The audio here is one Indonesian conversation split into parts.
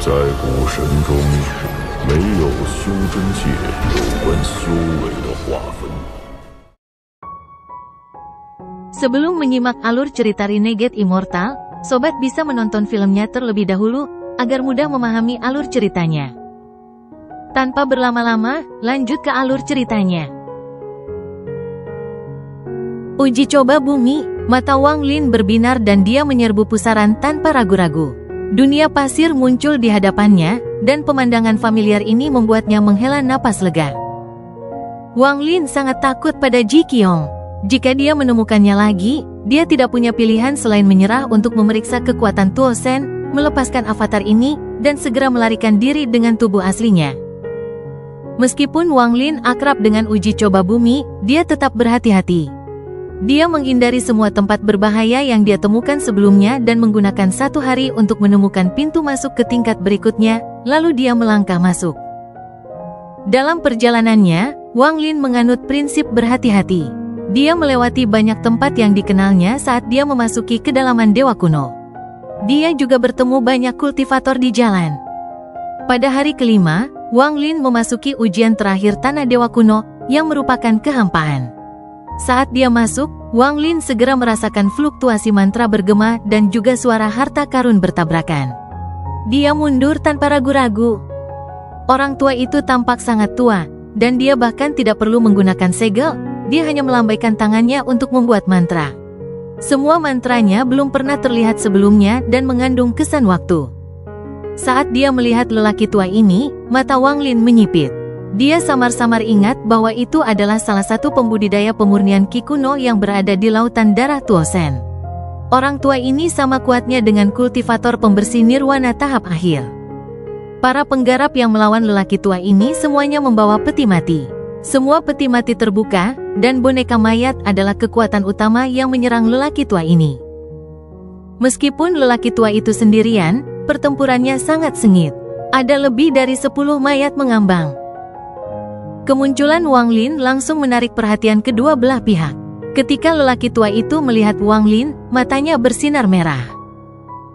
在古神中，没有修真界有关修为的划分。Sebelum menyimak alur cerita Renegade Immortal, sobat bisa menonton filmnya terlebih dahulu, agar mudah memahami alur ceritanya. Tanpa berlama-lama, lanjut ke alur ceritanya. Uji coba bumi, mata Wang Lin berbinar dan dia menyerbu pusaran tanpa ragu-ragu. Dunia pasir muncul di hadapannya, dan pemandangan familiar ini membuatnya menghela napas lega. Wang Lin sangat takut pada Ji Qiong. Jika dia menemukannya lagi, dia tidak punya pilihan selain menyerah untuk memeriksa kekuatan Tuo Shen, melepaskan avatar ini, dan segera melarikan diri dengan tubuh aslinya. Meskipun Wang Lin akrab dengan uji coba bumi, dia tetap berhati-hati. Dia menghindari semua tempat berbahaya yang dia temukan sebelumnya dan menggunakan 1 hari untuk menemukan pintu masuk ke tingkat berikutnya, lalu dia melangkah masuk. Dalam perjalanannya, Wang Lin menganut prinsip berhati-hati. Dia melewati banyak tempat yang dikenalnya saat dia memasuki kedalaman Dewa Kuno. Dia juga bertemu banyak kultivator di jalan. Pada hari kelima, Wang Lin memasuki ujian terakhir Tanah Dewa Kuno, yang merupakan kehampaan. Saat dia masuk, Wang Lin segera merasakan fluktuasi mantra bergema dan juga suara harta karun bertabrakan. Dia mundur tanpa ragu-ragu. Orang tua itu tampak sangat tua, dan dia bahkan tidak perlu menggunakan segel, dia hanya melambaikan tangannya untuk membuat mantra. Semua mantranya belum pernah terlihat sebelumnya dan mengandung kesan waktu. Saat dia melihat lelaki tua ini, mata Wang Lin menyipit. Dia samar-samar ingat bahwa itu adalah salah satu pembudidaya pemurnian Qi kuno yang berada di lautan darah Tuo Shen. Orang tua ini sama kuatnya dengan kultivator pembersih nirwana tahap akhir. Para penggarap yang melawan lelaki tua ini semuanya membawa peti mati. Semua peti mati terbuka, dan boneka mayat adalah kekuatan utama yang menyerang lelaki tua ini. Meskipun lelaki tua itu sendirian, pertempurannya sangat sengit. Ada lebih dari 10 mayat mengambang. Kemunculan Wang Lin langsung menarik perhatian kedua belah pihak. Ketika lelaki tua itu melihat Wang Lin, matanya bersinar merah.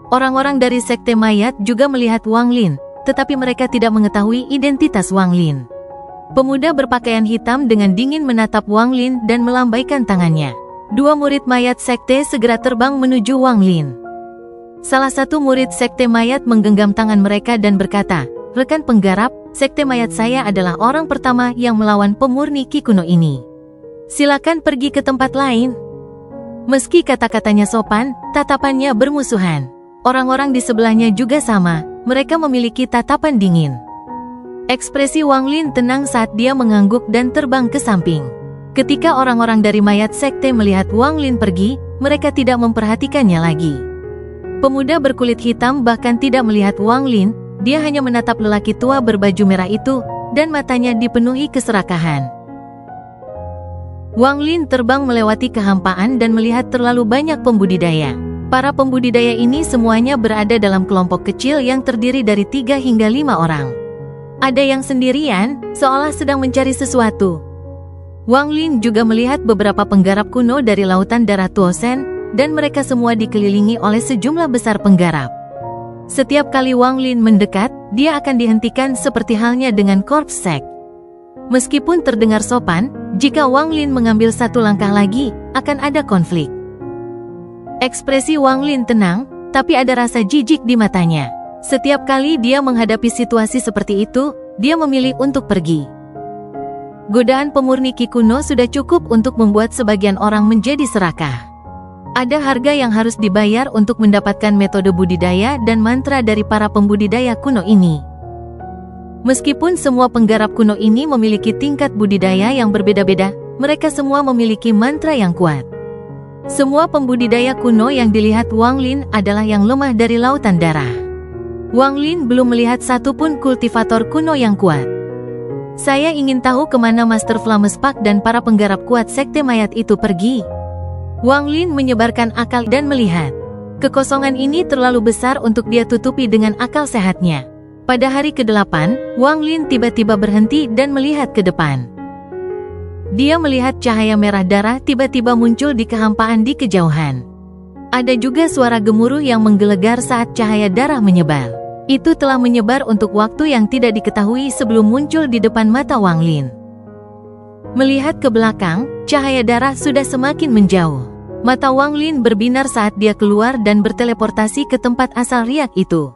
Orang-orang dari sekte mayat juga melihat Wang Lin, tetapi mereka tidak mengetahui identitas Wang Lin. Pemuda berpakaian hitam dengan dingin menatap Wang Lin dan melambaikan tangannya. 2 murid mayat sekte segera terbang menuju Wang Lin. Salah satu murid sekte mayat menggenggam tangan mereka dan berkata, "Rekan penggarap, sekte mayat saya adalah orang pertama yang melawan pemurni Qi kuno ini. Silakan pergi ke tempat lain." Meski kata-katanya sopan, tatapannya bermusuhan. Orang-orang di sebelahnya juga sama, mereka memiliki tatapan dingin. Ekspresi Wang Lin tenang saat dia mengangguk dan terbang ke samping. Ketika orang-orang dari mayat sekte melihat Wang Lin pergi, mereka tidak memperhatikannya lagi. Pemuda berkulit hitam bahkan tidak melihat Wang Lin, dia hanya menatap lelaki tua berbaju merah itu, dan matanya dipenuhi keserakahan. Wang Lin terbang melewati kehampaan dan melihat terlalu banyak pembudidaya. Para pembudidaya ini semuanya berada dalam kelompok kecil yang terdiri dari 3 hingga 5 orang. Ada yang sendirian, seolah sedang mencari sesuatu. Wang Lin juga melihat beberapa penggarap kuno dari lautan darah Tuo Shen, dan mereka semua dikelilingi oleh sejumlah besar penggarap. Setiap kali Wang Lin mendekat, dia akan dihentikan seperti halnya dengan korps sek. Meskipun terdengar sopan, jika Wang Lin mengambil 1 langkah lagi, akan ada konflik. Ekspresi Wang Lin tenang, tapi ada rasa jijik di matanya. Setiap kali dia menghadapi situasi seperti itu, dia memilih untuk pergi. Godaan pemurni Qi kuno sudah cukup untuk membuat sebagian orang menjadi serakah. Ada harga yang harus dibayar untuk mendapatkan metode budidaya dan mantra dari para pembudidaya kuno ini. Meskipun semua penggarap kuno ini memiliki tingkat budidaya yang berbeda-beda, mereka semua memiliki mantra yang kuat. Semua pembudidaya kuno yang dilihat Wang Lin adalah yang lemah dari lautan darah. Wang Lin belum melihat satupun kultivator kuno yang kuat. Saya ingin tahu kemana Master Flamespak dan para penggarap kuat sekte mayat itu pergi. Wang Lin menyebarkan akal dan melihat. Kekosongan ini terlalu besar untuk dia tutupi dengan akal sehatnya. Pada hari ke-8, Wang Lin tiba-tiba berhenti dan melihat ke depan. Dia melihat cahaya merah darah tiba-tiba muncul di kehampaan di kejauhan. Ada juga suara gemuruh yang menggelegar saat cahaya darah menyebar. Itu telah menyebar untuk waktu yang tidak diketahui sebelum muncul di depan mata Wang Lin. Melihat ke belakang, cahaya darah sudah semakin menjauh. Mata Wang Lin berbinar saat dia keluar dan berteleportasi ke tempat asal riak itu.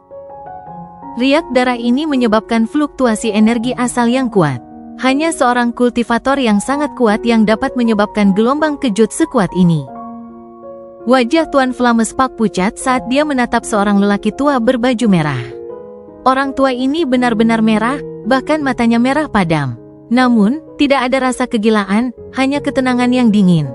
Riak darah ini menyebabkan fluktuasi energi asal yang kuat. Hanya seorang kultivator yang sangat kuat yang dapat menyebabkan gelombang kejut sekuat ini. Wajah Tuan Flamespak pucat saat dia menatap seorang lelaki tua berbaju merah. Orang tua ini benar-benar merah, bahkan matanya merah padam. Namun, tidak ada rasa kegilaan, hanya ketenangan yang dingin.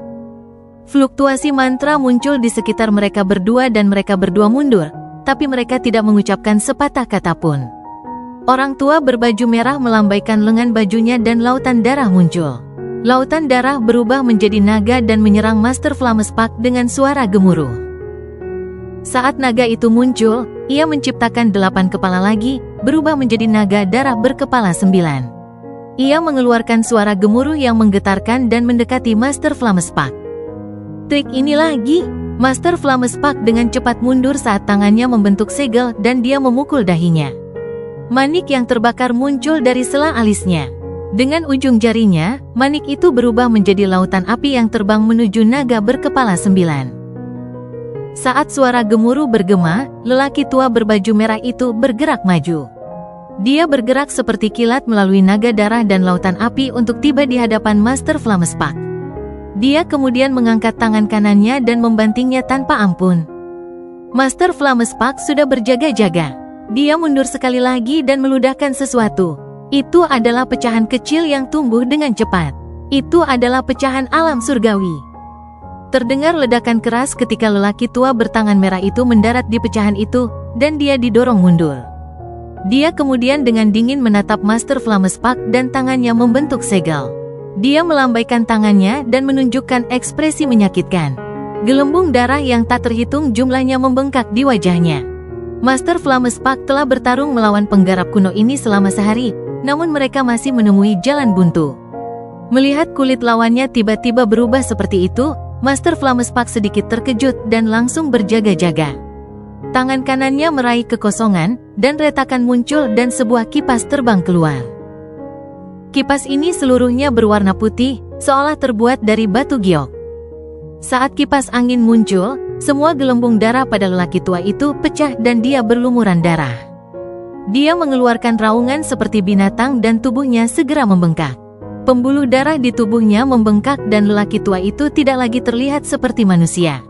Fluktuasi mantra muncul di sekitar mereka berdua dan mereka berdua mundur, tapi mereka tidak mengucapkan sepatah kata pun. Orang tua berbaju merah melambaikan lengan bajunya dan lautan darah muncul. Lautan darah berubah menjadi naga dan menyerang Master Flamespak dengan suara gemuruh. Saat naga itu muncul, ia menciptakan 8 kepala lagi, berubah menjadi naga darah berkepala 9. Ia mengeluarkan suara gemuruh yang menggetarkan dan mendekati Master Flamespak. Trik ini lagi, Master Flamespak dengan cepat mundur saat tangannya membentuk segel dan dia memukul dahinya. Manik yang terbakar muncul dari sela alisnya. Dengan ujung jarinya, manik itu berubah menjadi lautan api yang terbang menuju naga berkepala 9. Saat suara gemuruh bergema, lelaki tua berbaju merah itu bergerak maju. Dia bergerak seperti kilat melalui naga darah dan lautan api untuk tiba di hadapan Master Flamespak. Dia kemudian mengangkat tangan kanannya dan membantingnya tanpa ampun. Master Flamespak sudah berjaga-jaga. Dia mundur sekali lagi dan meludahkan sesuatu. Itu adalah pecahan kecil yang tumbuh dengan cepat. Itu adalah pecahan alam surgawi. Terdengar ledakan keras ketika lelaki tua bertangan merah itu mendarat di pecahan itu, dan dia didorong mundur. Dia kemudian dengan dingin menatap Master Flamespak dan tangannya membentuk segel. Dia melambaikan tangannya dan menunjukkan ekspresi menyakitkan. Gelembung darah yang tak terhitung jumlahnya membengkak di wajahnya. Master Flamespak telah bertarung melawan penggarap kuno ini selama sehari, namun mereka masih menemui jalan buntu. Melihat kulit lawannya tiba-tiba berubah seperti itu, Master Flamespak sedikit terkejut dan langsung berjaga-jaga. Tangan kanannya meraih kekosongan, dan retakan muncul dan sebuah kipas terbang keluar. Kipas ini seluruhnya berwarna putih, seolah terbuat dari batu giok. Saat kipas angin muncul, semua gelembung darah pada lelaki tua itu pecah dan dia berlumuran darah. Dia mengeluarkan raungan seperti binatang dan tubuhnya segera membengkak. Pembuluh darah di tubuhnya membengkak dan lelaki tua itu tidak lagi terlihat seperti manusia.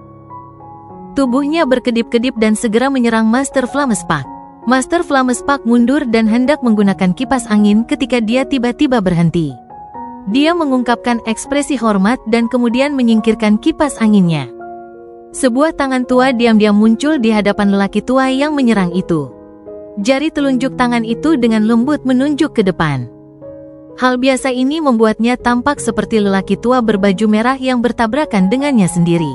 Tubuhnya berkedip-kedip dan segera menyerang Master Flamespak. Master Flamespak mundur dan hendak menggunakan kipas angin ketika dia tiba-tiba berhenti. Dia mengungkapkan ekspresi hormat dan kemudian menyingkirkan kipas anginnya. Sebuah tangan tua diam-diam muncul di hadapan lelaki tua yang menyerang itu. Jari telunjuk tangan itu dengan lembut menunjuk ke depan. Hal biasa ini membuatnya tampak seperti lelaki tua berbaju merah yang bertabrakan dengannya sendiri.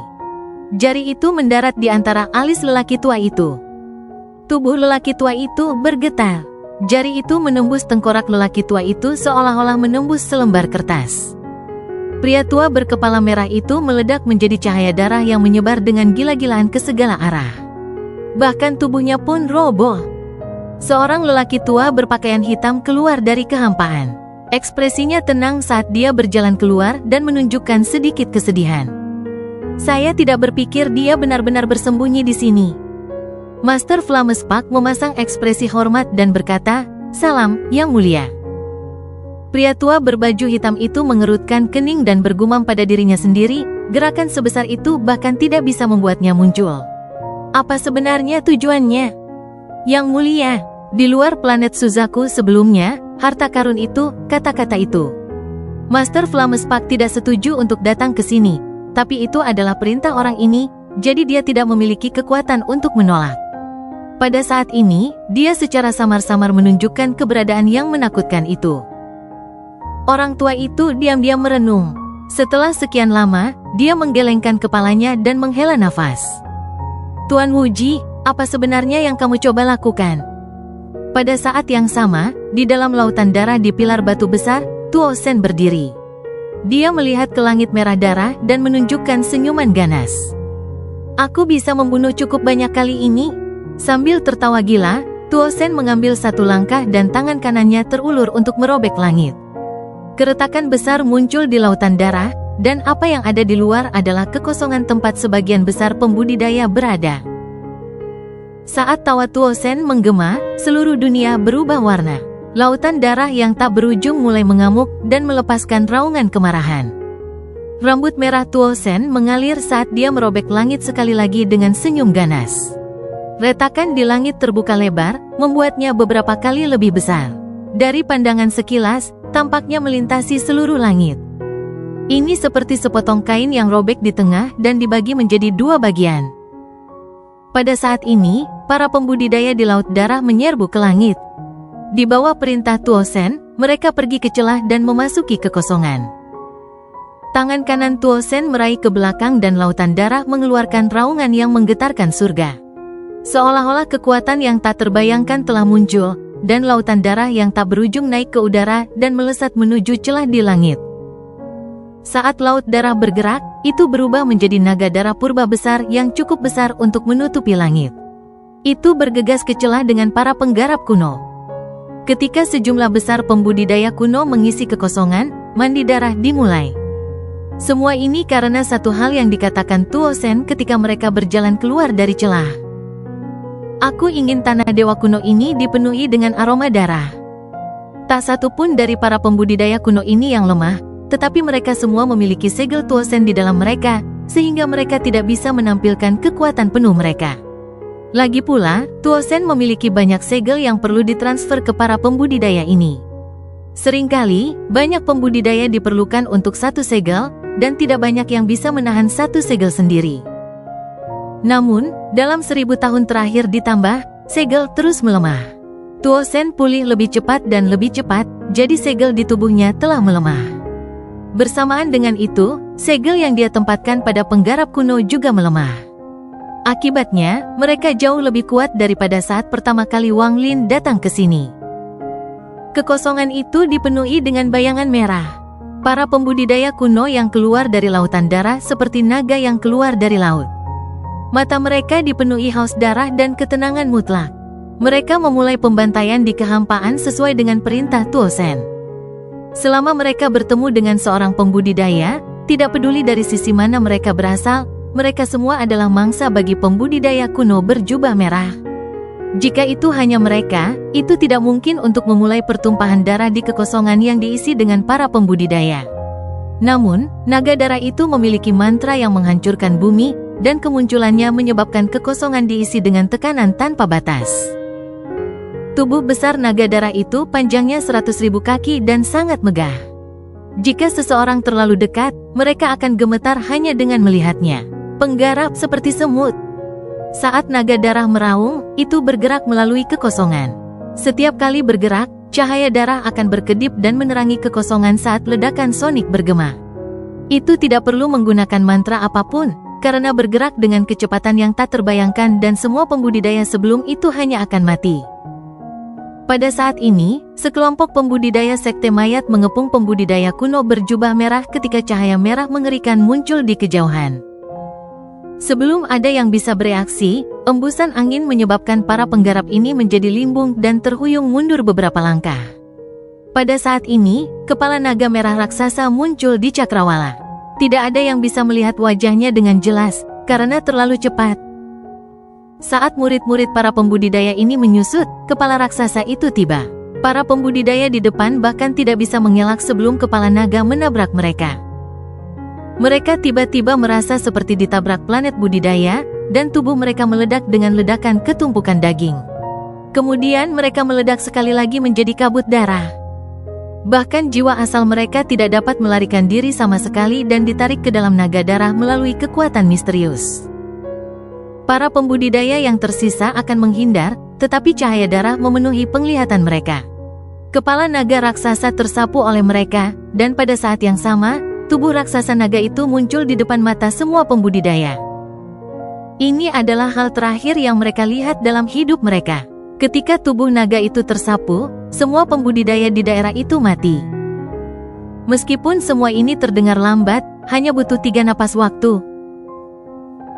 Jari itu mendarat di antara alis lelaki tua itu. Tubuh lelaki tua itu bergetar. Jari itu menembus tengkorak lelaki tua itu seolah-olah menembus selembar kertas. Pria tua berkepala merah itu meledak menjadi cahaya darah yang menyebar dengan gila-gilaan ke segala arah. Bahkan tubuhnya pun roboh. Seorang lelaki tua berpakaian hitam keluar dari kehampaan. Ekspresinya tenang saat dia berjalan keluar dan menunjukkan sedikit kesedihan. Saya tidak berpikir dia benar-benar bersembunyi di sini. Master Flamespak memasang ekspresi hormat dan berkata, "Salam, Yang Mulia." Pria tua berbaju hitam itu mengerutkan kening dan bergumam pada dirinya sendiri, gerakan sebesar itu bahkan tidak bisa membuatnya muncul. Apa sebenarnya tujuannya? Yang Mulia, di luar planet Suzaku sebelumnya, harta karun itu, kata-kata itu. Master Flamespak tidak setuju untuk datang ke sini, tapi itu adalah perintah orang ini, jadi dia tidak memiliki kekuatan untuk menolak. Pada saat ini, dia secara samar-samar menunjukkan keberadaan yang menakutkan itu. Orang tua itu diam-diam merenung. Setelah sekian lama, dia menggelengkan kepalanya dan menghela nafas. Tuan Wuji, apa sebenarnya yang kamu coba lakukan? Pada saat yang sama, di dalam lautan darah di pilar batu besar, Tuo Sen berdiri. Dia melihat ke langit merah darah dan menunjukkan senyuman ganas. Aku bisa membunuh cukup banyak kali ini? Sambil tertawa gila, Tuo Sen mengambil satu langkah dan tangan kanannya terulur untuk merobek langit. Keretakan besar muncul di lautan darah, dan apa yang ada di luar adalah kekosongan tempat sebagian besar pembudidaya berada. Saat tawa Tuo Sen menggema, seluruh dunia berubah warna. Lautan darah yang tak berujung mulai mengamuk dan melepaskan raungan kemarahan. Rambut merah Tuo Sen mengalir saat dia merobek langit sekali lagi dengan senyum ganas. Retakan di langit terbuka lebar, membuatnya beberapa kali lebih besar. Dari pandangan sekilas, tampaknya melintasi seluruh langit. Ini seperti sepotong kain yang robek di tengah dan dibagi menjadi dua bagian. Pada saat ini, para pembudidaya di Laut Darah menyerbu ke langit. Di bawah perintah Tuo Sen, mereka pergi ke celah dan memasuki kekosongan. Tangan kanan Tuo Sen meraih ke belakang dan lautan darah mengeluarkan raungan yang menggetarkan surga. Seolah-olah kekuatan yang tak terbayangkan telah muncul, dan lautan darah yang tak berujung naik ke udara dan melesat menuju celah di langit. Saat laut darah bergerak, itu berubah menjadi naga darah purba besar yang cukup besar untuk menutupi langit. Itu bergegas ke celah dengan para penggarap kuno. Ketika sejumlah besar pembudidaya kuno mengisi kekosongan, mandi darah dimulai. Semua ini karena satu hal yang dikatakan Tuo Sen ketika mereka berjalan keluar dari celah. Aku ingin tanah dewa kuno ini dipenuhi dengan aroma darah. Tak satu pun dari para pembudidaya kuno ini yang lemah, tetapi mereka semua memiliki segel Tuo Sen di dalam mereka, sehingga mereka tidak bisa menampilkan kekuatan penuh mereka. Lagi pula, Tuo Sen memiliki banyak segel yang perlu ditransfer ke para pembudidaya ini. Seringkali, banyak pembudidaya diperlukan untuk satu segel, dan tidak banyak yang bisa menahan satu segel sendiri. Namun, dalam 1000 tahun terakhir ditambah, segel terus melemah. Tuo Sen pulih lebih cepat dan lebih cepat, jadi segel di tubuhnya telah melemah. Bersamaan dengan itu, segel yang dia tempatkan pada penggarap kuno juga melemah. Akibatnya, mereka jauh lebih kuat daripada saat pertama kali Wang Lin datang ke sini. Kekosongan itu dipenuhi dengan bayangan merah. Para pembudidaya kuno yang keluar dari lautan darah seperti naga yang keluar dari laut. Mata mereka dipenuhi haus darah dan ketenangan mutlak. Mereka memulai pembantaian di kehampaan sesuai dengan perintah Tuo Sen. Selama mereka bertemu dengan seorang pembudidaya, tidak peduli dari sisi mana mereka berasal, mereka semua adalah mangsa bagi pembudidaya kuno berjubah merah. Jika itu hanya mereka, itu tidak mungkin untuk memulai pertumpahan darah di kekosongan yang diisi dengan para pembudidaya. Namun, naga darah itu memiliki mantra yang menghancurkan bumi, dan kemunculannya menyebabkan kekosongan diisi dengan tekanan tanpa batas. Tubuh besar naga darah itu panjangnya 100.000 kaki dan sangat megah. Jika seseorang terlalu dekat, mereka akan gemetar hanya dengan melihatnya. Penggarap seperti semut. Saat naga darah meraung, itu bergerak melalui kekosongan. Setiap kali bergerak, cahaya darah akan berkedip dan menerangi kekosongan saat ledakan sonik bergema. Itu tidak perlu menggunakan mantra apapun, karena bergerak dengan kecepatan yang tak terbayangkan dan semua pembudidaya sebelum itu hanya akan mati. Pada saat ini, sekelompok pembudidaya sekte mayat mengepung pembudidaya kuno berjubah merah ketika cahaya merah mengerikan muncul di kejauhan. Sebelum ada yang bisa bereaksi, embusan angin menyebabkan para penggarap ini menjadi limbung dan terhuyung mundur beberapa langkah. Pada saat ini, kepala naga merah raksasa muncul di cakrawala. Tidak ada yang bisa melihat wajahnya dengan jelas, karena terlalu cepat. Saat murid-murid para pembudidaya ini menyusut, kepala raksasa itu tiba. Para pembudidaya di depan bahkan tidak bisa mengelak sebelum kepala naga menabrak mereka. Mereka tiba-tiba merasa seperti ditabrak planet budidaya, dan tubuh mereka meledak dengan ledakan ketumpukan daging. Kemudian mereka meledak sekali lagi menjadi kabut darah. Bahkan jiwa asal mereka tidak dapat melarikan diri sama sekali dan ditarik ke dalam naga darah melalui kekuatan misterius. Para pembudidaya yang tersisa akan menghindar, tetapi cahaya darah memenuhi penglihatan mereka. Kepala naga raksasa tersapu oleh mereka, dan pada saat yang sama, tubuh raksasa naga itu muncul di depan mata semua pembudidaya. Ini adalah hal terakhir yang mereka lihat dalam hidup mereka. Ketika tubuh naga itu tersapu, semua pembudidaya di daerah itu mati. Meskipun semua ini terdengar lambat, hanya butuh 3 napas waktu.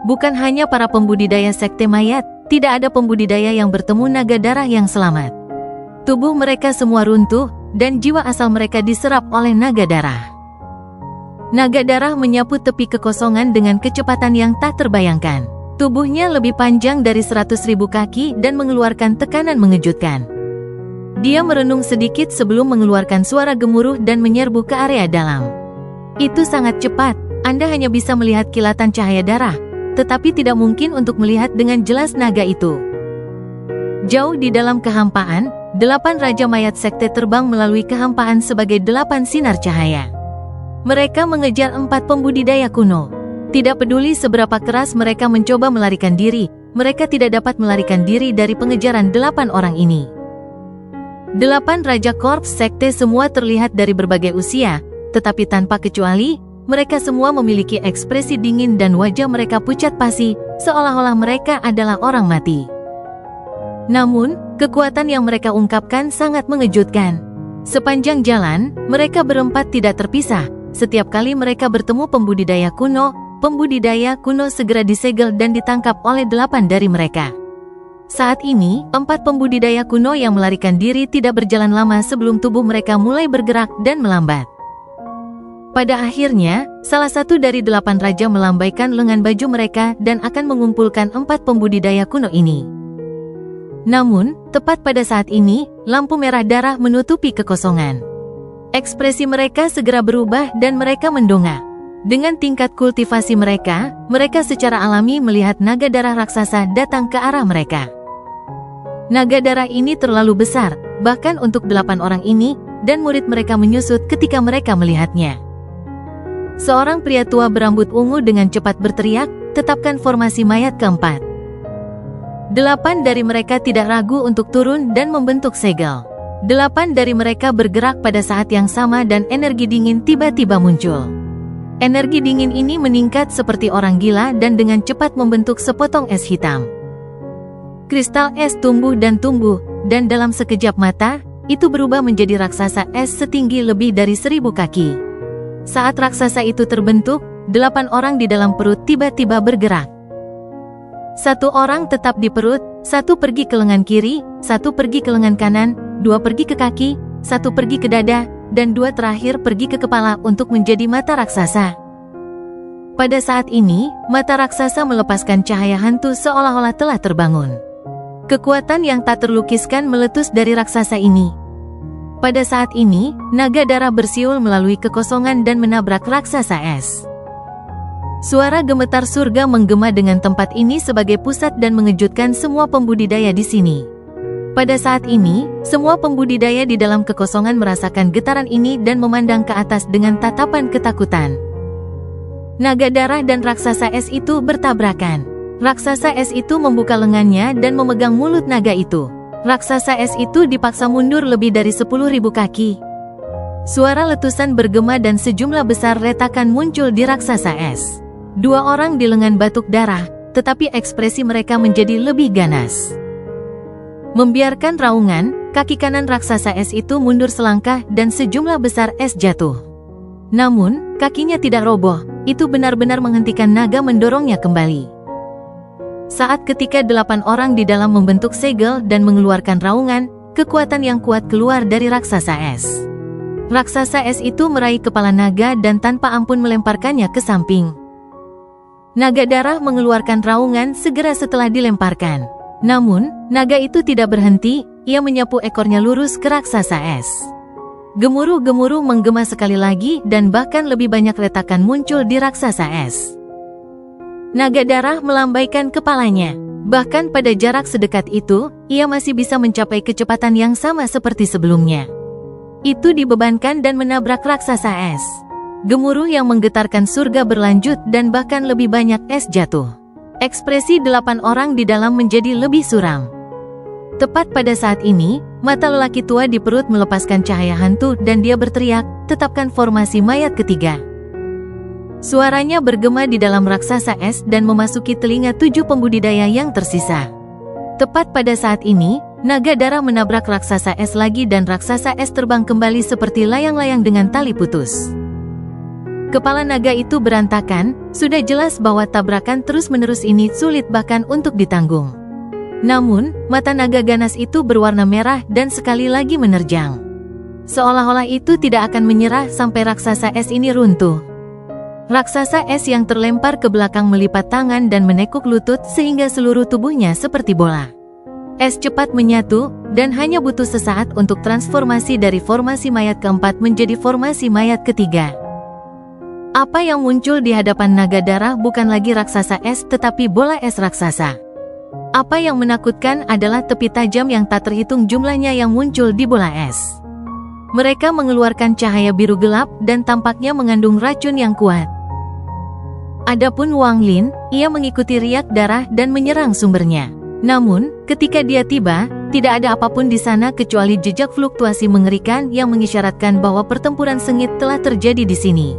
Bukan hanya para pembudidaya sekte mayat, Tidak ada pembudidaya yang bertemu naga darah yang selamat. Tubuh mereka semua runtuh, dan jiwa asal mereka diserap oleh naga darah. Naga darah menyapu tepi kekosongan dengan kecepatan yang tak terbayangkan. Tubuhnya lebih panjang dari 100.000 kaki dan mengeluarkan tekanan mengejutkan. Dia merenung sedikit sebelum mengeluarkan suara gemuruh dan menyerbu ke area dalam. Itu sangat cepat, Anda hanya bisa melihat kilatan cahaya darah, tetapi tidak mungkin untuk melihat dengan jelas naga itu. Jauh di dalam kehampaan, 8 Raja Mayat Sekte terbang melalui kehampaan sebagai 8 sinar cahaya. Mereka mengejar 4 pembudidaya kuno. Tidak peduli seberapa keras mereka mencoba melarikan diri, mereka tidak dapat melarikan diri dari pengejaran 8 orang ini. 8 Raja Korps Sekte semua terlihat dari berbagai usia, tetapi tanpa kecuali, mereka semua memiliki ekspresi dingin dan wajah mereka pucat pasi, seolah-olah mereka adalah orang mati. Namun, kekuatan yang mereka ungkapkan sangat mengejutkan. Sepanjang jalan, mereka berempat tidak terpisah. Setiap kali mereka bertemu pembudidaya kuno segera disegel dan ditangkap oleh 8 dari mereka. Saat ini, 4 pembudidaya kuno yang melarikan diri tidak berjalan lama sebelum tubuh mereka mulai bergerak dan melambat. Pada akhirnya, salah satu dari 8 raja melambaikan lengan baju mereka dan akan mengumpulkan 4 pembudidaya kuno ini. Namun, tepat pada saat ini, lampu merah darah menutupi kekosongan. Ekspresi mereka segera berubah dan mereka mendongak. Dengan tingkat kultivasi mereka secara alami melihat naga darah raksasa datang ke arah mereka. Naga darah ini terlalu besar, bahkan untuk 8 orang ini, dan murid mereka menyusut ketika mereka melihatnya. Seorang pria tua berambut ungu dengan cepat berteriak, "Tetapkan formasi mayat keempat." 8 dari mereka tidak ragu untuk turun dan membentuk segel. 8 dari mereka bergerak pada saat yang sama dan energi dingin tiba-tiba muncul. Energi dingin ini meningkat seperti orang gila dan dengan cepat membentuk sepotong es hitam. Kristal es tumbuh, dan dalam sekejap mata, itu berubah menjadi raksasa es setinggi lebih dari 1000 kaki. Saat raksasa itu terbentuk, 8 orang di dalam perut tiba-tiba bergerak. 1 orang tetap di perut, 1 pergi ke lengan kiri, 1 pergi ke lengan kanan, 2 pergi ke kaki, 1 pergi ke dada, dan 2 terakhir pergi ke kepala untuk menjadi mata raksasa. Pada saat ini, mata raksasa melepaskan cahaya hantu seolah-olah telah terbangun. Kekuatan yang tak terlukiskan meletus dari raksasa ini. Pada saat ini, naga darah bersiul melalui kekosongan dan menabrak raksasa es. Suara gemetar surga menggema dengan tempat ini sebagai pusat dan mengejutkan semua pembudidaya di sini. Pada saat ini, semua pembudidaya di dalam kekosongan merasakan getaran ini dan memandang ke atas dengan tatapan ketakutan. Naga darah dan raksasa es itu bertabrakan. Raksasa es itu membuka lengannya dan memegang mulut naga itu. Raksasa es itu dipaksa mundur lebih dari 10.000 kaki. Suara letusan bergema dan sejumlah besar retakan muncul di raksasa es. 2 orang di lengan batuk darah, tetapi ekspresi mereka menjadi lebih ganas. Membiarkan raungan, kaki kanan raksasa es itu mundur selangkah dan sejumlah besar es jatuh. Namun, kakinya tidak roboh, itu benar-benar menghentikan naga mendorongnya kembali. Saat ketika 8 orang di dalam membentuk segel dan mengeluarkan raungan, kekuatan yang kuat keluar dari raksasa es. Raksasa es itu meraih kepala naga dan tanpa ampun melemparkannya ke samping. Naga darah mengeluarkan raungan segera setelah dilemparkan. Namun, naga itu tidak berhenti, ia menyapu ekornya lurus ke raksasa es. Gemuruh-gemuruh menggema sekali lagi dan bahkan lebih banyak retakan muncul di raksasa es. Naga darah melambaikan kepalanya. Bahkan pada jarak sedekat itu, ia masih bisa mencapai kecepatan yang sama seperti sebelumnya. Itu dibebankan dan menabrak raksasa es. Gemuruh yang menggetarkan surga berlanjut dan bahkan lebih banyak es jatuh. Ekspresi 8 orang di dalam menjadi lebih suram. Tepat pada saat ini, mata lelaki tua di perut melepaskan cahaya hantu dan dia berteriak, "Tetapkan formasi mayat ketiga." Suaranya bergema di dalam raksasa es dan memasuki telinga 7 pembudidaya yang tersisa. Tepat pada saat ini, naga darah menabrak raksasa es lagi dan raksasa es terbang kembali seperti layang-layang dengan tali putus. Kepala naga itu berantakan, sudah jelas bahwa tabrakan terus-menerus ini sulit bahkan untuk ditanggung. Namun, mata naga ganas itu berwarna merah dan sekali lagi menerjang. Seolah-olah itu tidak akan menyerah sampai raksasa es ini runtuh. Raksasa es yang terlempar ke belakang melipat tangan dan menekuk lutut sehingga seluruh tubuhnya seperti bola. Es cepat menyatu, dan hanya butuh sesaat untuk transformasi dari formasi mayat keempat menjadi formasi mayat ketiga. Apa yang muncul di hadapan naga darah bukan lagi raksasa es tetapi bola es raksasa. Apa yang menakutkan adalah tepi tajam yang tak terhitung jumlahnya yang muncul di bola es. Mereka mengeluarkan cahaya biru gelap dan tampaknya mengandung racun yang kuat. Adapun Wang Lin, ia mengikuti riak darah dan menyerang sumbernya. Namun, ketika dia tiba, tidak ada apapun di sana kecuali jejak fluktuasi mengerikan yang mengisyaratkan bahwa pertempuran sengit telah terjadi di sini.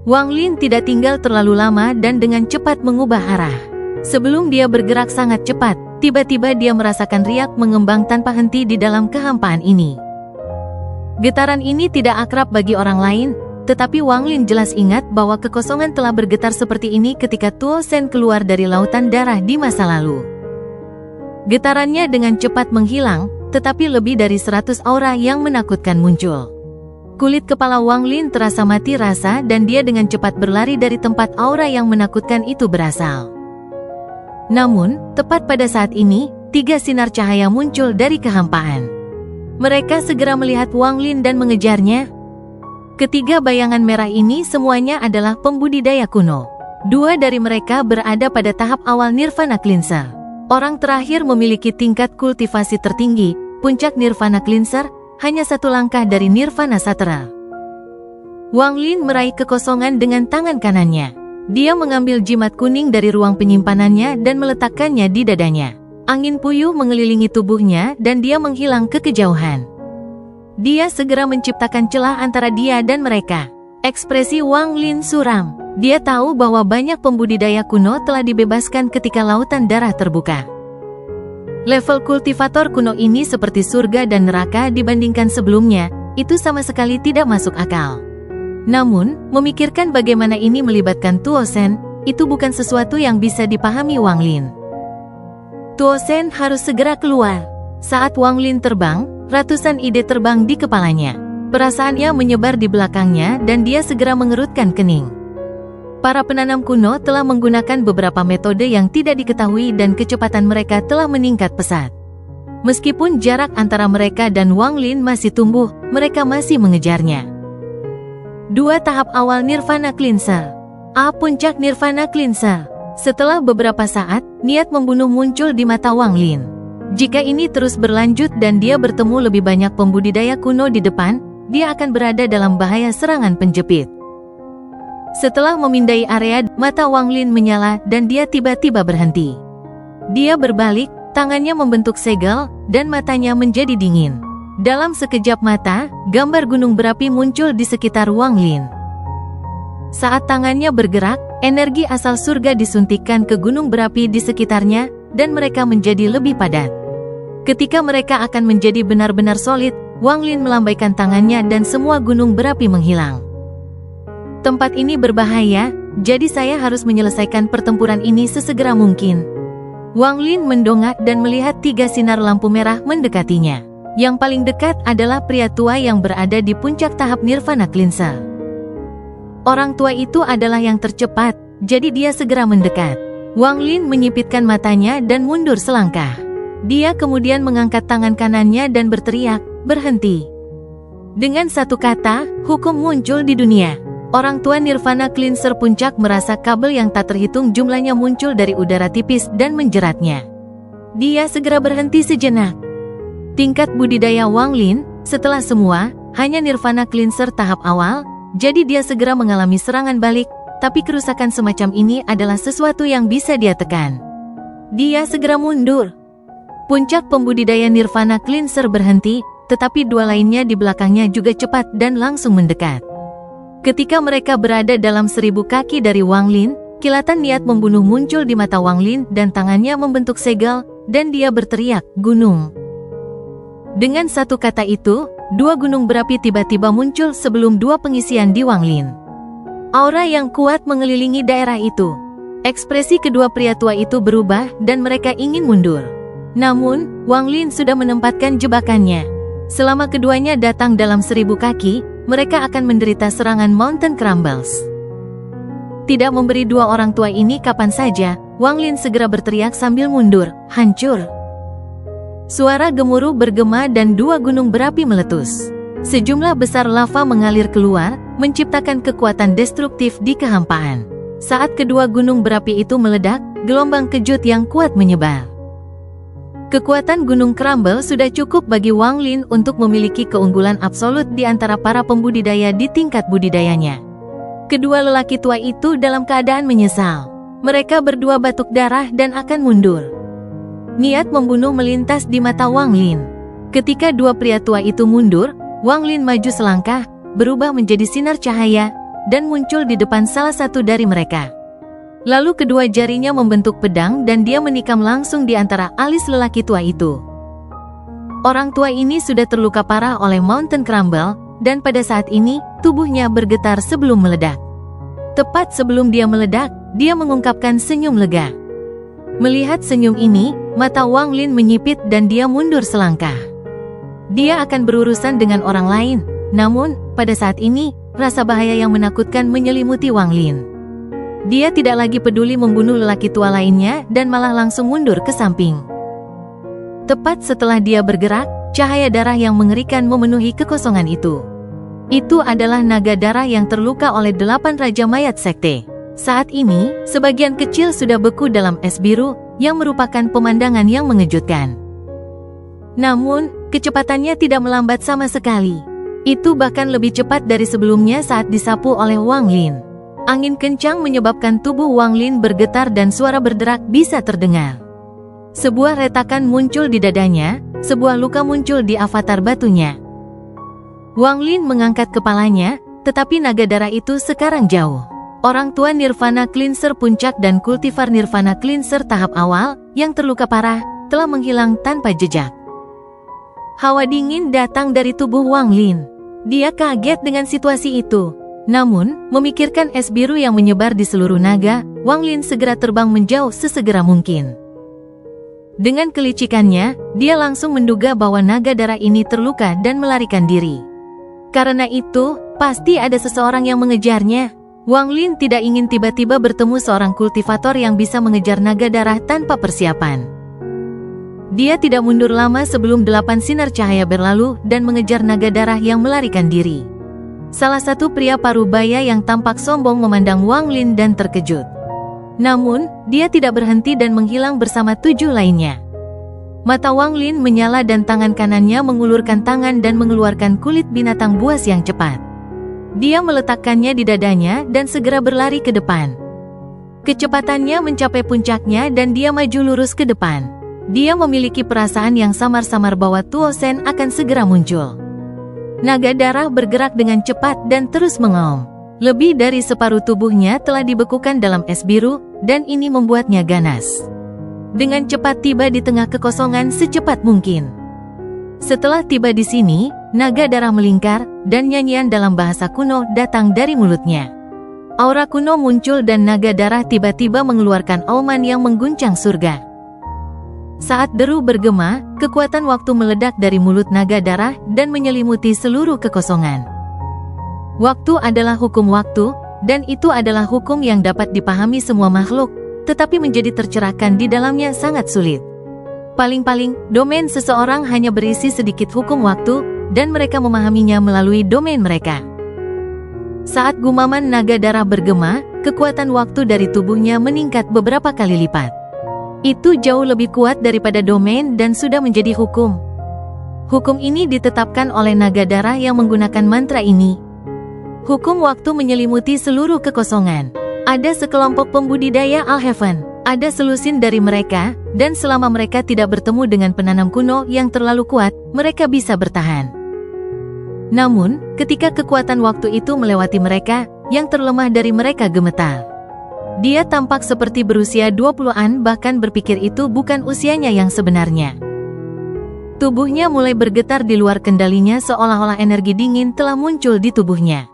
Wang Lin tidak tinggal terlalu lama dan dengan cepat mengubah arah. Sebelum dia bergerak sangat cepat, tiba-tiba dia merasakan riak mengembang tanpa henti di dalam kehampaan ini. Getaran ini tidak akrab bagi orang lain, tetapi Wang Lin jelas ingat bahwa kekosongan telah bergetar seperti ini ketika Tuo Sen keluar dari lautan darah di masa lalu. Getarannya dengan cepat menghilang, tetapi lebih dari 100 aura yang menakutkan muncul. Kulit kepala Wang Lin terasa mati rasa dan dia dengan cepat berlari dari tempat aura yang menakutkan itu berasal. Namun, tepat pada saat ini, 3 sinar cahaya muncul dari kehampaan. Mereka segera melihat Wang Lin dan mengejarnya. Ketiga bayangan merah ini semuanya adalah pembudidaya kuno. 2 dari mereka berada pada tahap awal Nirvana Cleanser. Orang terakhir memiliki tingkat kultivasi tertinggi, puncak Nirvana Cleanser, hanya 1 langkah dari Nirvana Satera. Wang Lin meraih kekosongan dengan tangan kanannya. Dia mengambil jimat kuning dari ruang penyimpanannya dan meletakkannya di dadanya. Angin puyuh mengelilingi tubuhnya dan dia menghilang ke kejauhan. Dia segera menciptakan celah antara dia dan mereka. Ekspresi Wang Lin suram. Dia tahu bahwa banyak pembudidaya kuno telah dibebaskan ketika lautan darah terbuka. Level kultivator kuno ini seperti surga dan neraka dibandingkan sebelumnya, itu sama sekali tidak masuk akal. Namun, memikirkan bagaimana ini melibatkan Tuo Sen, itu bukan sesuatu yang bisa dipahami Wang Lin. Tuo Sen harus segera keluar. Saat Wang Lin terbang, ratusan ide terbang di kepalanya. Perasaannya menyebar di belakangnya dan dia segera mengerutkan kening. Para penanam kuno telah menggunakan beberapa metode yang tidak diketahui dan kecepatan mereka telah meningkat pesat. Meskipun jarak antara mereka dan Wang Lin masih tumbuh, mereka masih mengejarnya. 2 tahap awal Nirvana Cleanser. Puncak Nirvana Cleanser. Setelah beberapa saat, niat membunuh muncul di mata Wang Lin. Jika ini terus berlanjut dan dia bertemu lebih banyak pembudidaya kuno di depan, dia akan berada dalam bahaya serangan penjepit. Setelah memindai area, mata Wang Lin menyala dan dia tiba-tiba berhenti. Dia berbalik, tangannya membentuk segel, dan matanya menjadi dingin. Dalam sekejap mata, gambar gunung berapi muncul di sekitar Wang Lin. Saat tangannya bergerak, energi asal surga disuntikkan ke gunung berapi di sekitarnya, dan mereka menjadi lebih padat. Ketika mereka akan menjadi benar-benar solid, Wang Lin melambaikan tangannya dan semua gunung berapi menghilang. Tempat ini berbahaya, jadi saya harus menyelesaikan pertempuran ini sesegera mungkin. Wang Lin mendongak dan melihat 3 sinar lampu merah mendekatinya. Yang paling dekat adalah pria tua yang berada di puncak tahap Nirvana Cleanser. Orang tua itu adalah yang tercepat, jadi dia segera mendekat. Wang Lin menyipitkan matanya dan mundur selangkah. Dia kemudian mengangkat tangan kanannya dan berteriak, "Berhenti!" Dengan satu kata, hukum muncul di dunia. Orang tua Nirvana Cleanser puncak merasa kabel yang tak terhitung jumlahnya muncul dari udara tipis dan menjeratnya. Dia segera berhenti sejenak. Tingkat budidaya Wang Lin, setelah semua, hanya Nirvana Cleanser tahap awal, jadi dia segera mengalami serangan balik, tapi kerusakan semacam ini adalah sesuatu yang bisa dia tekan. Dia segera mundur. Puncak pembudidaya Nirvana Cleanser berhenti, tetapi 2 lainnya di belakangnya juga cepat dan langsung mendekat. Ketika mereka berada dalam 1000 kaki dari Wang Lin, kilatan niat membunuh muncul di mata Wang Lin dan tangannya membentuk segel, dan dia berteriak, "Gunung!" Dengan satu kata itu, 2 gunung berapi tiba-tiba muncul sebelum 2 pengisian di Wang Lin. Aura yang kuat mengelilingi daerah itu. Ekspresi kedua pria tua itu berubah dan mereka ingin mundur. Namun, Wang Lin sudah menempatkan jebakannya. Selama keduanya datang dalam 1000 kaki, mereka akan menderita serangan Mountain Crumbles. Tidak memberi dua orang tua ini kapan saja, Wang Lin segera berteriak sambil mundur, hancur. Suara gemuruh bergema dan dua gunung berapi meletus. Sejumlah besar lava mengalir keluar, menciptakan kekuatan destruktif di kehampaan. Saat kedua gunung berapi itu meledak, gelombang kejut yang kuat menyebar. Kekuatan Gunung Crumble sudah cukup bagi Wang Lin untuk memiliki keunggulan absolut di antara para pembudidaya di tingkat budidayanya. Kedua lelaki tua itu dalam keadaan menyesal. Mereka berdua batuk darah dan akan mundur. Niat membunuh melintas di mata Wang Lin. Ketika dua pria tua itu mundur, Wang Lin maju selangkah, berubah menjadi sinar cahaya, dan muncul di depan salah satu dari mereka. Lalu kedua jarinya membentuk pedang dan dia menikam langsung di antara alis lelaki tua itu. Orang tua ini sudah terluka parah oleh Mountain Crumble, dan pada saat ini, tubuhnya bergetar sebelum meledak. Tepat sebelum dia meledak, dia mengungkapkan senyum lega. Melihat senyum ini, mata Wang Lin menyipit dan dia mundur selangkah. Dia akan berurusan dengan orang lain, namun, pada saat ini, rasa bahaya yang menakutkan menyelimuti Wang Lin. Dia tidak lagi peduli membunuh lelaki tua lainnya dan malah langsung mundur ke samping. Tepat setelah dia bergerak, cahaya darah yang mengerikan memenuhi kekosongan itu. Itu adalah naga darah yang terluka oleh 8 Raja Mayat Sekte. Saat ini, sebagian kecil sudah beku dalam es biru, yang merupakan pemandangan yang mengejutkan. Namun, kecepatannya tidak melambat sama sekali. Itu bahkan lebih cepat dari sebelumnya saat disapu oleh Wang Lin. Angin kencang menyebabkan tubuh Wang Lin bergetar dan suara berderak bisa terdengar. Sebuah retakan muncul di dadanya, sebuah luka muncul di avatar batunya. Wang Lin mengangkat kepalanya, tetapi naga darah itu sekarang jauh. Orang tua Nirvana Cleanser puncak dan kultivar Nirvana Cleanser tahap awal, yang terluka parah, telah menghilang tanpa jejak. Hawa dingin datang dari tubuh Wang Lin. Dia kaget dengan situasi itu. Namun, memikirkan es biru yang menyebar di seluruh naga, Wang Lin segera terbang menjauh sesegera mungkin. Dengan kelicikannya, dia langsung menduga bahwa naga darah ini terluka dan melarikan diri. Karena itu, pasti ada seseorang yang mengejarnya. Wang Lin tidak ingin tiba-tiba bertemu seorang kultivator yang bisa mengejar naga darah tanpa persiapan. Dia tidak mundur lama sebelum 8 sinar cahaya berlalu dan mengejar naga darah yang melarikan diri. Salah satu pria parubaya yang tampak sombong memandang Wang Lin dan terkejut. Namun, dia tidak berhenti dan menghilang bersama 7 lainnya. Mata Wang Lin menyala dan tangan kanannya mengulurkan tangan dan mengeluarkan kulit binatang buas yang cepat. Dia meletakkannya di dadanya dan segera berlari ke depan. Kecepatannya mencapai puncaknya dan dia maju lurus ke depan. Dia memiliki perasaan yang samar-samar bahwa Tuo Shen akan segera muncul. Naga darah bergerak dengan cepat dan terus mengaum. Lebih dari separuh tubuhnya telah dibekukan dalam es biru, dan ini membuatnya ganas. Dengan cepat tiba di tengah kekosongan secepat mungkin. Setelah tiba di sini, naga darah melingkar, dan nyanyian dalam bahasa kuno datang dari mulutnya. Aura kuno muncul dan naga darah tiba-tiba mengeluarkan auman yang mengguncang surga. Saat deru bergema, kekuatan waktu meledak dari mulut naga darah dan menyelimuti seluruh kekosongan. Waktu adalah hukum waktu, dan itu adalah hukum yang dapat dipahami semua makhluk, tetapi menjadi tercerahkan di dalamnya sangat sulit. Paling-paling, domain seseorang hanya berisi sedikit hukum waktu, dan mereka memahaminya melalui domain mereka. Saat gumaman naga darah bergema, kekuatan waktu dari tubuhnya meningkat beberapa kali lipat. Itu jauh lebih kuat daripada domain dan sudah menjadi hukum. Hukum ini ditetapkan oleh naga darah yang menggunakan mantra ini. Hukum waktu menyelimuti seluruh kekosongan. Ada sekelompok pembudidaya Alheaven, ada selusin dari mereka, dan selama mereka tidak bertemu dengan penanam kuno yang terlalu kuat, mereka bisa bertahan. Namun, ketika kekuatan waktu itu melewati mereka, yang terlemah dari mereka gemetar. Dia tampak seperti berusia 20-an, bahkan berpikir itu bukan usianya yang sebenarnya. Tubuhnya mulai bergetar di luar kendalinya seolah-olah energi dingin telah muncul di tubuhnya.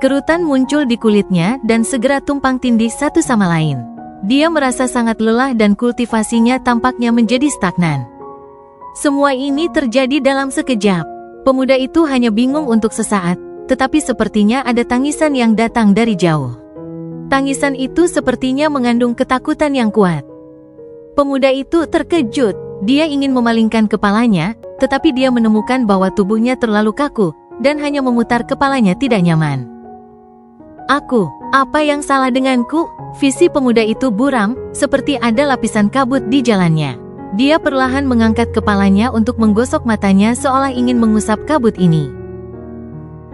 Kerutan muncul di kulitnya dan segera tumpang tindih satu sama lain. Dia merasa sangat lelah dan kultivasinya tampaknya menjadi stagnan. Semua ini terjadi dalam sekejap. Pemuda itu hanya bingung untuk sesaat, tetapi sepertinya ada tangisan yang datang dari jauh. Tangisan itu sepertinya mengandung ketakutan yang kuat. Pemuda itu terkejut. Dia ingin memalingkan kepalanya, tetapi dia menemukan bahwa tubuhnya terlalu kaku, dan hanya memutar kepalanya tidak nyaman. Apa yang salah denganku? Visi pemuda itu buram, seperti ada lapisan kabut di jalannya. Dia perlahan mengangkat kepalanya untuk menggosok matanya seolah ingin mengusap kabut ini.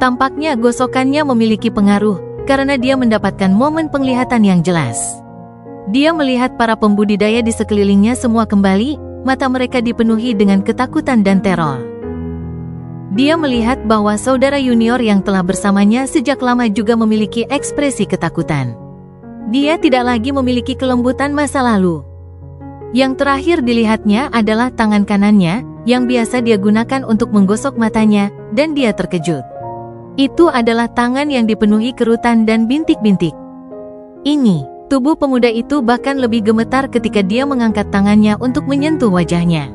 Tampaknya gosokannya memiliki pengaruh, karena dia mendapatkan momen penglihatan yang jelas. Dia melihat para pembudidaya di sekelilingnya semua kembali, mata mereka dipenuhi dengan ketakutan dan teror. Dia melihat bahwa saudara junior yang telah bersamanya sejak lama juga memiliki ekspresi ketakutan. Dia tidak lagi memiliki kelembutan masa lalu. Yang terakhir dilihatnya adalah tangan kanannya, yang biasa dia gunakan untuk menggosok matanya, dan dia terkejut. Itu adalah tangan yang dipenuhi kerutan dan bintik-bintik. Tubuh pemuda itu bahkan lebih gemetar ketika dia mengangkat tangannya untuk menyentuh wajahnya.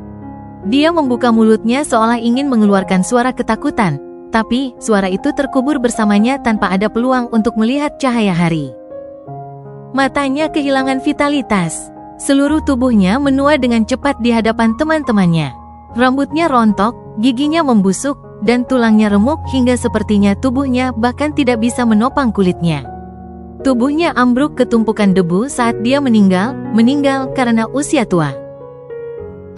Dia membuka mulutnya seolah ingin mengeluarkan suara ketakutan, tapi suara itu terkubur bersamanya tanpa ada peluang untuk melihat cahaya hari. Matanya kehilangan vitalitas. Seluruh tubuhnya menua dengan cepat di hadapan teman-temannya. Rambutnya rontok, giginya membusuk, dan tulangnya remuk hingga sepertinya tubuhnya bahkan tidak bisa menopang kulitnya. Tubuhnya ambruk ke tumpukan debu saat dia meninggal karena usia tua.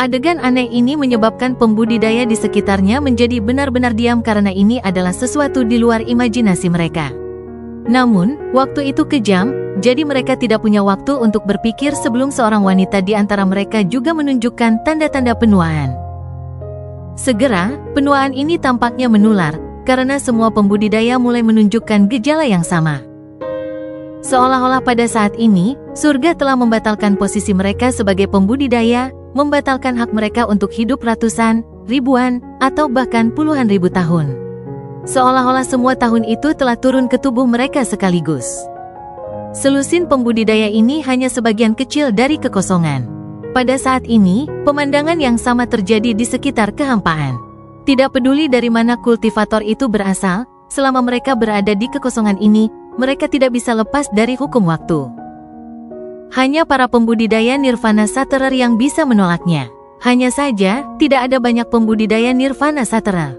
Adegan aneh ini menyebabkan pembudidaya di sekitarnya menjadi benar-benar diam karena ini adalah sesuatu di luar imajinasi mereka. Namun, waktu itu kejam, jadi mereka tidak punya waktu untuk berpikir sebelum seorang wanita di antara mereka juga menunjukkan tanda-tanda penuaan. Segera, penuaan ini tampaknya menular, karena semua pembudidaya mulai menunjukkan gejala yang sama. Seolah-olah pada saat ini, surga telah membatalkan posisi mereka sebagai pembudidaya, membatalkan hak mereka untuk hidup ratusan, ribuan, atau bahkan puluhan ribu tahun. Seolah-olah semua tahun itu telah turun ke tubuh mereka sekaligus. Selusin pembudidaya ini hanya sebagian kecil dari kekosongan. Pada saat ini, pemandangan yang sama terjadi di sekitar kehampaan. Tidak peduli dari mana kultivator itu berasal, selama mereka berada di kekosongan ini, mereka tidak bisa lepas dari hukum waktu. Hanya para pembudidaya Nirvana Sutterer yang bisa menolaknya. Hanya saja, tidak ada banyak pembudidaya Nirvana Sutterer.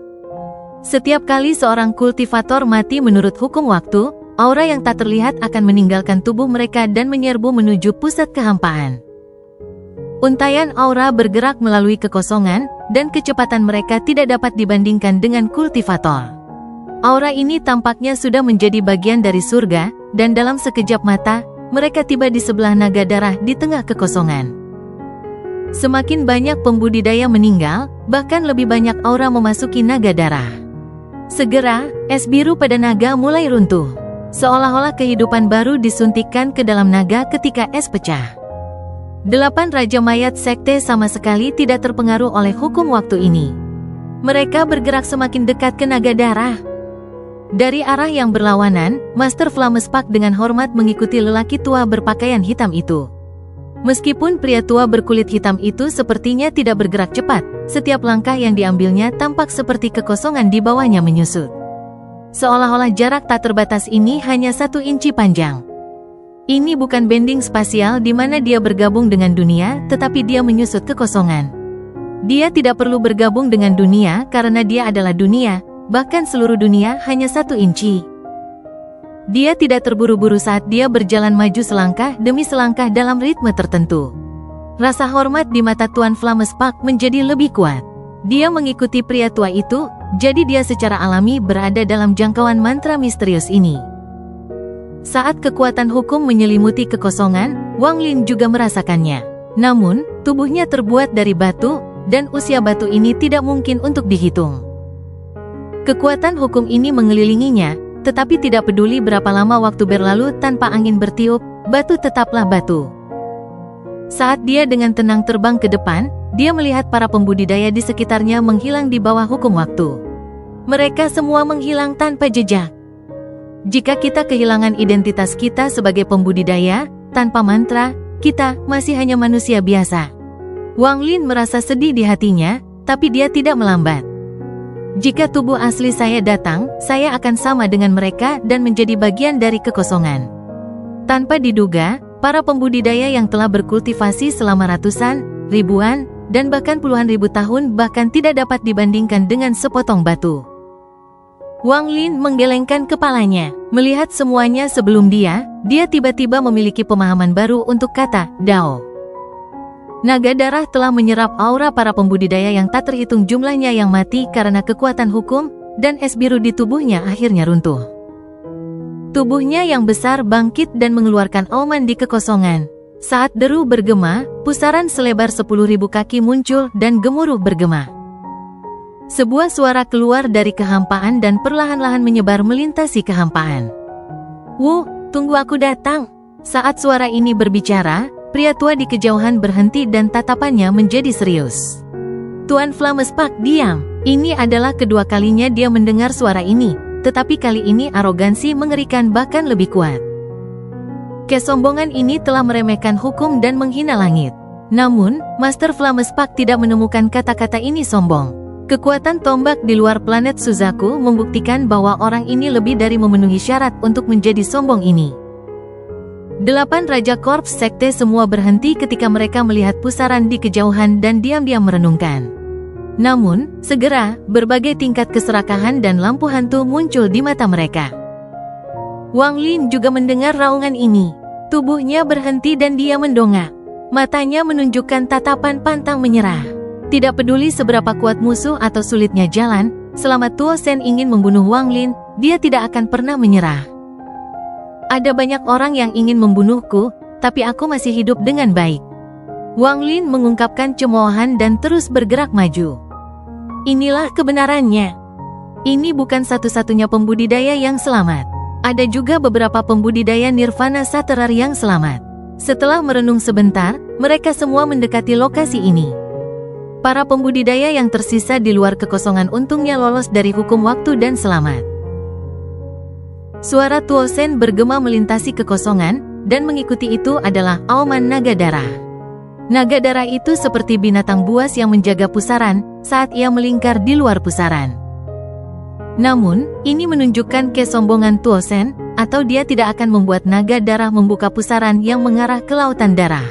Setiap kali seorang kultivator mati menurut hukum waktu, aura yang tak terlihat akan meninggalkan tubuh mereka dan menyerbu menuju pusat kehampaan. Untaian aura bergerak melalui kekosongan, dan kecepatan mereka tidak dapat dibandingkan dengan kultivator. Aura ini tampaknya sudah menjadi bagian dari surga, dan dalam sekejap mata, mereka tiba di sebelah naga darah di tengah kekosongan. Semakin banyak pembudidaya meninggal, bahkan lebih banyak aura memasuki naga darah. Segera, es biru pada naga mulai runtuh. Seolah-olah kehidupan baru disuntikkan ke dalam naga ketika es pecah. 8 Raja Mayat Sekte sama sekali tidak terpengaruh oleh hukum waktu ini. Mereka bergerak semakin dekat ke naga darah. Dari arah yang berlawanan, Master Flamespak dengan hormat mengikuti lelaki tua berpakaian hitam itu. Meskipun pria tua berkulit hitam itu sepertinya tidak bergerak cepat, setiap langkah yang diambilnya tampak seperti kekosongan di bawahnya menyusut. Seolah-olah jarak tak terbatas ini hanya 1 inci panjang. Ini bukan bending spasial di mana dia bergabung dengan dunia, tetapi dia menyusut kekosongan. Dia tidak perlu bergabung dengan dunia karena dia adalah dunia, bahkan seluruh dunia hanya 1 inci. Dia tidak terburu-buru saat dia berjalan maju selangkah demi selangkah dalam ritme tertentu. Rasa hormat di mata Tuan Flamespak menjadi lebih kuat. Dia mengikuti pria tua itu, jadi dia secara alami berada dalam jangkauan mantra misterius ini. Saat kekuatan hukum menyelimuti kekosongan, Wang Lin juga merasakannya. Namun, tubuhnya terbuat dari batu, dan usia batu ini tidak mungkin untuk dihitung. Kekuatan hukum ini mengelilinginya, tetapi tidak peduli berapa lama waktu berlalu tanpa angin bertiup, batu tetaplah batu. Saat dia dengan tenang terbang ke depan, dia melihat para pembudidaya di sekitarnya menghilang di bawah hukum waktu. Mereka semua menghilang tanpa jejak. Jika kita kehilangan identitas kita sebagai pembudidaya, tanpa mantra, kita masih hanya manusia biasa. Wang Lin merasa sedih di hatinya, tapi dia tidak melambat. Jika tubuh asli saya datang, saya akan sama dengan mereka dan menjadi bagian dari kekosongan. Tanpa diduga, para pembudidaya yang telah berkultivasi selama ratusan, ribuan, dan bahkan puluhan ribu tahun bahkan tidak dapat dibandingkan dengan sepotong batu. Wang Lin menggelengkan kepalanya. Melihat semuanya sebelum dia tiba-tiba memiliki pemahaman baru untuk kata Dao. Naga darah telah menyerap aura para pembudidaya yang tak terhitung jumlahnya yang mati karena kekuatan hukum, dan es biru di tubuhnya akhirnya runtuh. Tubuhnya yang besar bangkit dan mengeluarkan auman di kekosongan. Saat deru bergema, pusaran selebar 10.000 kaki muncul dan gemuruh bergema. Sebuah suara keluar dari kehampaan dan perlahan-lahan menyebar melintasi kehampaan. "Wu, tunggu, aku datang." Saat suara ini berbicara, pria tua di kejauhan berhenti dan tatapannya menjadi serius. Tuan Flamespak diam. Ini adalah kedua kalinya dia mendengar suara ini, tetapi kali ini arogansi mengerikan bahkan lebih kuat. Kesombongan ini telah meremehkan hukum dan menghina langit. Namun, Master Flamespak tidak menemukan kata-kata ini sombong. Kekuatan tombak di luar planet Suzaku membuktikan bahwa orang ini lebih dari memenuhi syarat untuk menjadi sombong ini. 8 Raja Korps Sekte semua berhenti ketika mereka melihat pusaran di kejauhan dan diam-diam merenungkan. Namun, segera, berbagai tingkat keserakahan dan lampu hantu muncul di mata mereka. Wang Lin juga mendengar raungan ini. Tubuhnya berhenti dan dia mendongak. Matanya menunjukkan tatapan pantang menyerah. Tidak peduli seberapa kuat musuh atau sulitnya jalan, selama Tuo Sen ingin membunuh Wang Lin, dia tidak akan pernah menyerah. "Ada banyak orang yang ingin membunuhku, tapi aku masih hidup dengan baik." Wang Lin mengungkapkan cemoohan dan terus bergerak maju. Inilah kebenarannya. Ini bukan satu-satunya pembudidaya yang selamat. Ada juga beberapa pembudidaya Nirvana Saterar yang selamat. Setelah merenung sebentar, mereka semua mendekati lokasi ini. Para pembudidaya yang tersisa di luar kekosongan untungnya lolos dari hukum waktu dan selamat. Suara Tuo Sen bergema melintasi kekosongan, dan mengikuti itu adalah auman naga darah. Naga darah itu seperti binatang buas yang menjaga pusaran saat ia melingkar di luar pusaran. Namun, ini menunjukkan kesombongan Tuo Sen, atau dia tidak akan membuat naga darah membuka pusaran yang mengarah ke lautan darah.